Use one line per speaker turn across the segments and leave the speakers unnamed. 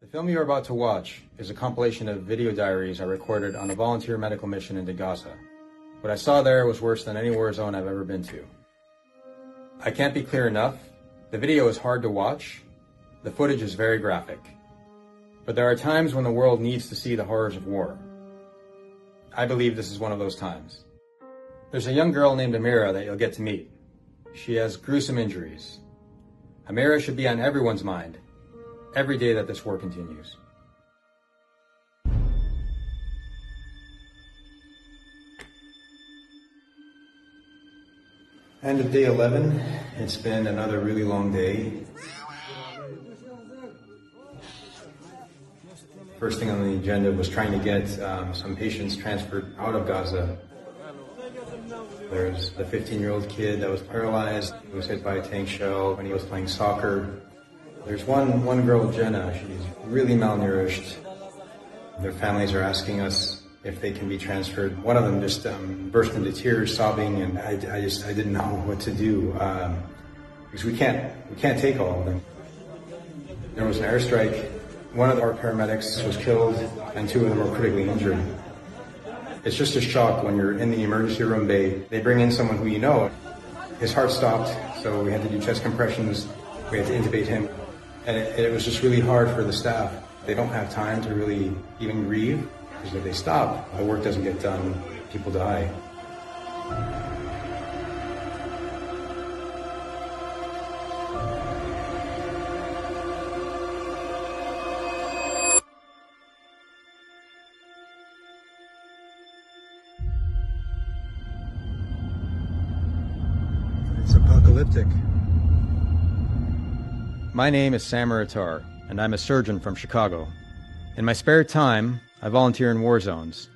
The film you're about to watch is a compilation of video diaries I recorded on a volunteer medical mission into Gaza. What I saw there was worse than any war zone I've ever been to. I can't be clear enough. The video is hard to watch. The footage is very graphic. But there are times when the world needs to see the horrors of war. I believe this is one of those times. There's a young girl named Amira that you'll get to meet. She has gruesome injuries. Amira should be on everyone's mind every day that this war continues. End of day 11. It's been another really long day. First thing on the agenda was trying to get some patients transferred out of Gaza. There's the 15-year-old kid that was paralyzed, who was hit by a tank shell when he was playing soccer. There's one girl, Jenna, she's really malnourished. Their families are asking us if they can be transferred. One of them just burst into tears, sobbing, and I didn't know what to do because we can't take all of them. There was an airstrike. One of our paramedics was killed, and two of them were critically injured. It's just a shock when you're in the emergency room bay. They bring in someone who you know. His heart stopped, so we had to do chest compressions. We had to intubate him. And it was just really hard for the staff. They don't have time to really even grieve, because if they stop, the work doesn't get done, people die. It's apocalyptic. My name is Samer Attar, and I'm a surgeon from Chicago. In my spare time, I volunteer in war zones,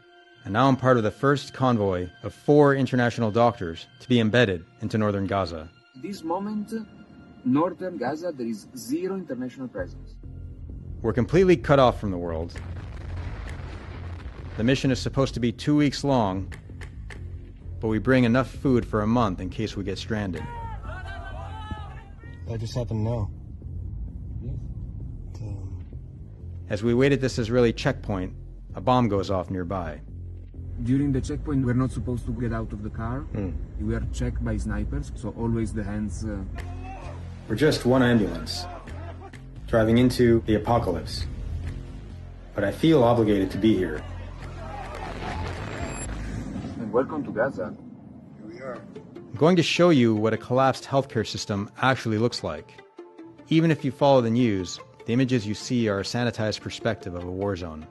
and now I'm part of the first convoy of 4 international doctors to be embedded into northern Gaza.
This moment, northern Gaza, there is 0 international presence.
We're completely cut off from the world. The mission is supposed to be 2 weeks long, but we bring enough food for a month in case we get stranded. I just happen to know. As we wait at this Israeli checkpoint, a bomb goes off nearby.
During the checkpoint, we're not supposed to get out of the car. We are checked by snipers, so always the hands...
We're just one ambulance, driving into the apocalypse. But I feel obligated to be here.
And welcome to Gaza.
Here we are. I'm going to show you what a collapsed healthcare system actually looks like. Even if you follow the news, the images you see are a sanitized perspective of a war zone.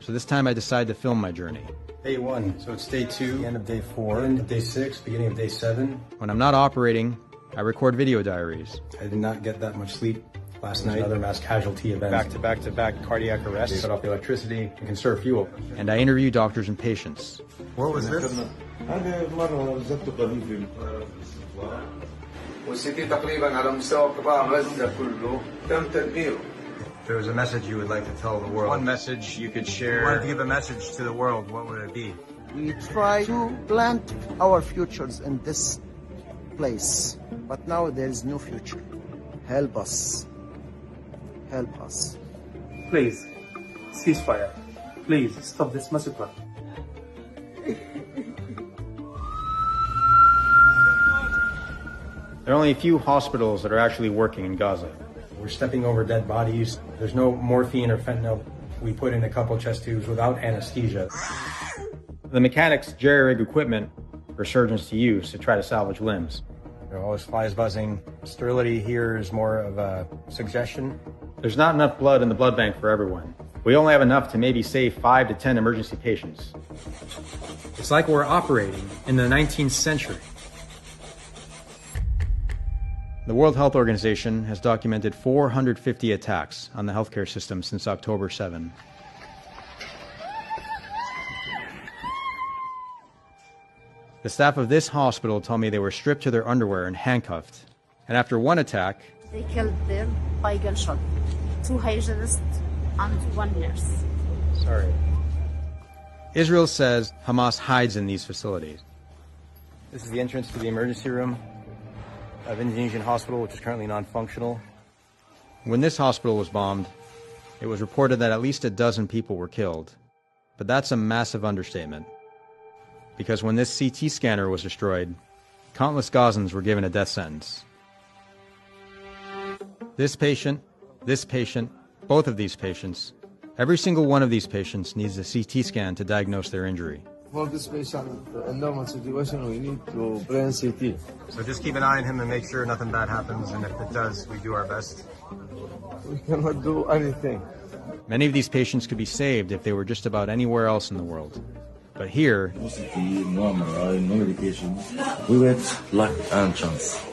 So this time I decided to film my journey. Day 1, so it's day 2, end of day 4, end of day 6, beginning of day 7. When I'm not operating, I record video diaries. I did not get that much sleep last night. Another mass casualty event. Back-to-back cardiac arrests. They cut off the electricity to conserve fuel. And I interview doctors and patients. What was this? There was a message you would like to tell the world. One message you could share. You wanted to give a message to the world. What would it be?
We try to plant our futures in this place, but now there is no future. Help us. Help us.
Please, ceasefire. Please, stop this massacre.
There are only a few hospitals that are actually working in Gaza. We're stepping over dead bodies. There's no morphine or fentanyl. We put in a couple chest tubes without anesthesia. The mechanics jerry-rig equipment for surgeons to use to try to salvage limbs. There are always flies buzzing. Sterility here is more of a suggestion. There's not enough blood in the blood bank for everyone. We only have enough to maybe save 5 to 10 emergency patients. It's like we're operating in the 19th century. The World Health Organization has documented 450 attacks on the healthcare system since October 7. The staff of this hospital told me they were stripped to their underwear and handcuffed. And after one attack,
they killed them by gunshot. 2 hygienists and 1 nurse.
Sorry. Israel says Hamas hides in these facilities. This is the entrance to the emergency room of Indonesian hospital, which is currently non-functional. When this hospital was bombed, It was reported that at least a dozen people were killed. But that's a massive understatement. Because when this CT scanner was destroyed, countless Gazans were given a death sentence. This patient, both of these patients, every single one of these patients needs a CT scan to diagnose their injury.
For this patient, in normal situation, we need to brain CT.
So just keep an eye on him and make sure nothing bad happens, and if it does, we do our best.
We cannot do anything.
Many of these patients could be saved if they were just about anywhere else in the world. But here,
No CT, no MRI, no medication. We wait luck and chance.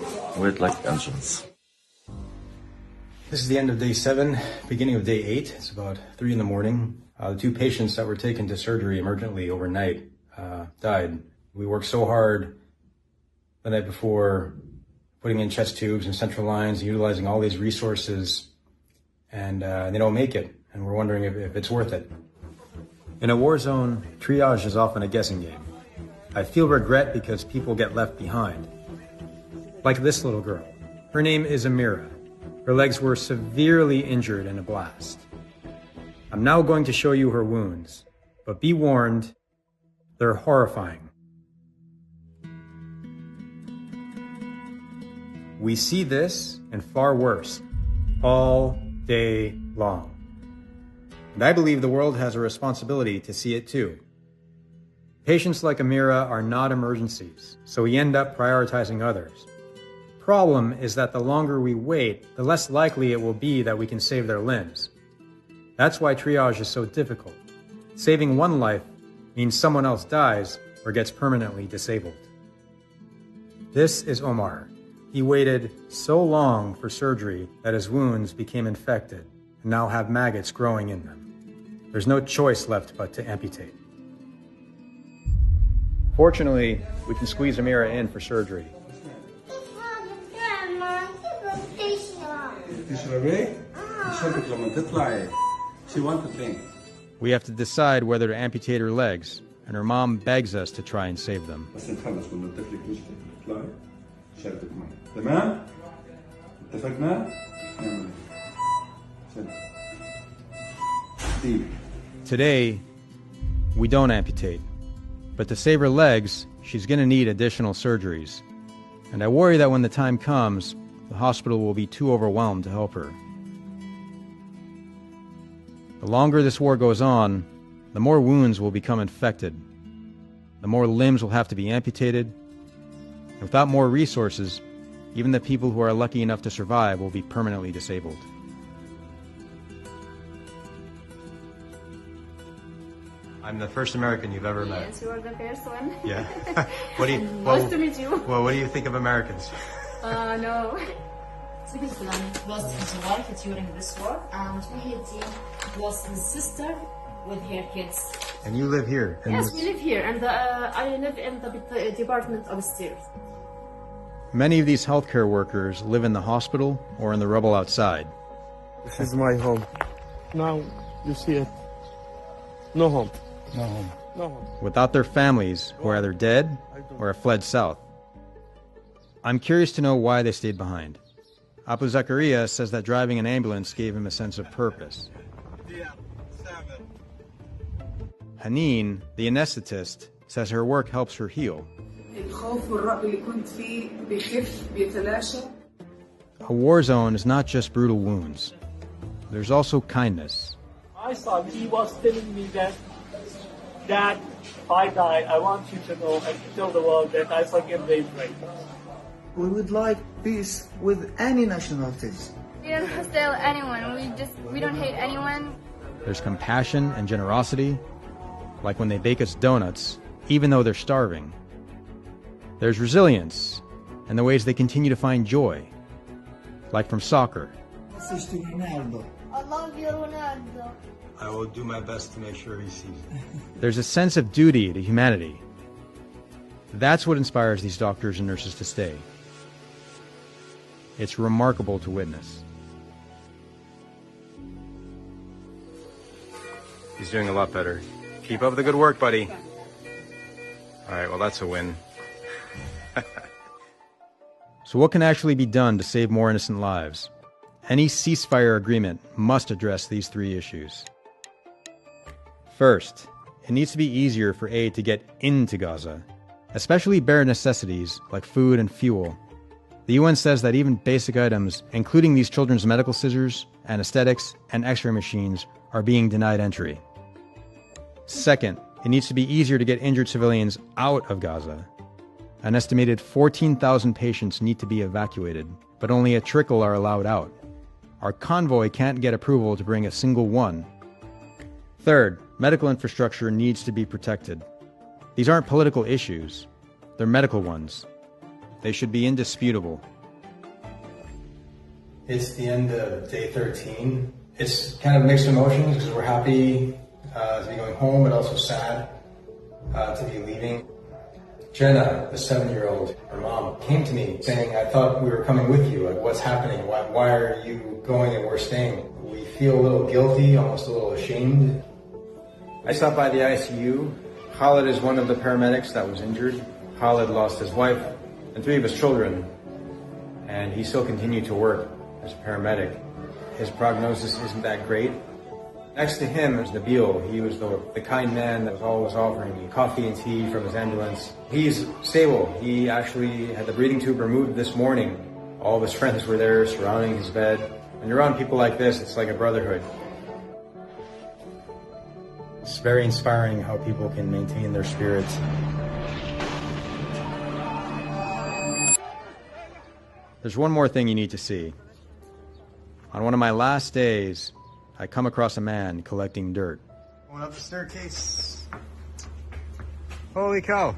this is the end of day 7, beginning of day 8. It's about 3 in the morning. The 2 patients that were taken to surgery emergently overnight died. We worked so hard the night before, putting in chest tubes and central lines, utilizing all these resources, and they don't make it. And we're wondering if it's worth it. In a war zone, triage is often a guessing game. I feel regret because people get left behind. Like this little girl. Her name is Amira. Her legs were severely injured in a blast. I'm now going to show you her wounds, but be warned, they're horrifying. We see this and far worse all day long. And I believe the world has a responsibility to see it too. Patients like Amira are not emergencies, so we end up prioritizing others. Problem is that the longer we wait, the less likely it will be that we can save their limbs. That's why triage is so difficult. Saving one life means someone else dies or gets permanently disabled. This is Omar. He waited so long for surgery that his wounds became infected and now have maggots growing in them. There's no choice left but to amputate. Fortunately, we can squeeze Amira in for surgery. We have to decide whether to amputate her legs, and her mom begs us to try and save them. Today, we don't amputate, but to save her legs, she's going to need additional surgeries. And I worry that when the time comes, the hospital will be too overwhelmed to help her. The longer this war goes on, the more wounds will become infected. The more limbs will have to be amputated. And without more resources, even the people who are lucky enough to survive will be permanently disabled. I'm the first American you've ever met.
Yes, you are the first one.
Yeah. What do you?
Nice to meet you.
Well, what do you think of Americans?
No.
Switzerland lost his wife during this war, and Muhyiddin lost his sister with her kids.
And you live here?
Yes, we live here, and I live in the department upstairs.
Many of these healthcare workers live in the hospital or in the rubble outside.
This is my home. Now, you see it. No home.
No home.
No home.
Without their families, who are either dead or have fled south. I'm curious to know why they stayed behind. Abu Zakaria says that driving an ambulance gave him a sense of purpose. Haneen, the anesthetist, says her work helps her heal. A war zone is not just brutal wounds. There's also kindness.
My son, he was telling me that, Dad, if I die, I want you to know and to tell the world that I forgive the Israelis.
We would like peace with any nationalities.
We don't hostile anyone. We don't hate anyone.
There's compassion and generosity, like when they bake us donuts, even though they're starving. There's resilience and the ways they continue to find joy, like from soccer.
I
love you, Ronaldo.
I will do my best to make sure he sees it. There's a sense of duty to humanity. That's what inspires these doctors and nurses to stay. It's remarkable to witness. He's doing a lot better. Keep up the good work, buddy. All right, well, that's a win. So what can actually be done to save more innocent lives? Any ceasefire agreement must address these three issues. First, it needs to be easier for aid to get into Gaza, especially bare necessities like food and fuel. The UN says that even basic items, including these children's medical scissors, anesthetics, and x-ray machines, are being denied entry. Second, it needs to be easier to get injured civilians out of Gaza. An estimated 14,000 patients need to be evacuated, but only a trickle are allowed out. Our convoy can't get approval to bring a single one. Third, medical infrastructure needs to be protected. These aren't political issues, they're medical ones. They should be indisputable. It's the end of day 13. It's kind of mixed emotions because we're happy to be going home, but also sad to be leaving. Jenna, the 7-year-old, her mom, came to me saying, I thought we were coming with you. Like, what's happening? Why are you going and we're staying? We feel a little guilty, almost a little ashamed. I stopped by the ICU. Khalid is one of the paramedics that was injured. Khalid lost his wife and 3 of his children, and he still continued to work as a paramedic. His prognosis isn't that great. Next to him is Nabil. He was the kind man that was always offering me coffee and tea from his ambulance. He's stable. He actually had the breathing tube removed this morning. All of his friends were there surrounding his bed. When you're around people like this, it's like a brotherhood. It's very inspiring how people can maintain their spirits. There's one more thing you need to see. On one of my last days, I come across a man collecting dirt. Going up the staircase. Holy cow.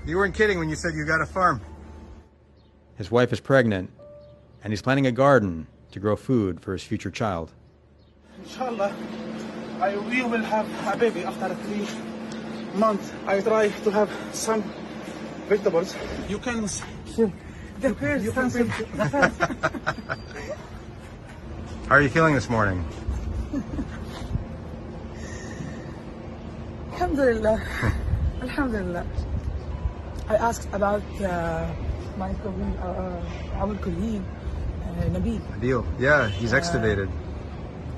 You weren't kidding when you said you got a farm. His wife is pregnant, and he's planting a garden to grow food for his future child.
Inshallah, we will have a baby after 3 months. I try to have some vegetables. You can see the first. You can see the first.
How are you feeling this morning?
Alhamdulillah. Alhamdulillah. I asked about my colleague, our colleague, Nabil.
Nabil, yeah, he's extubated.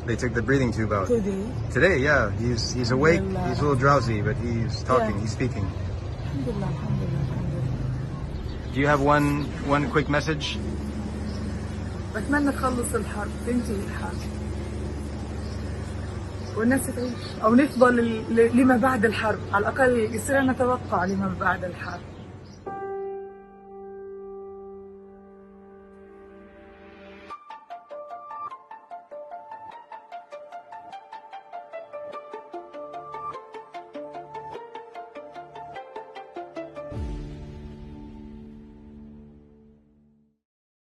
They took the breathing tube out. Today, yeah. He's awake, he's a little drowsy, but he's talking, he's speaking.
Alhamdulillah, alhamdulillah, alhamdulillah.
Do you have one quick message?
بتمنى تخلص الحرب، تنتهي الحرب، والناس تعيش أو نفضل لما بعد الحرب، على الأقل يصير نتوقع لما بعد الحرب.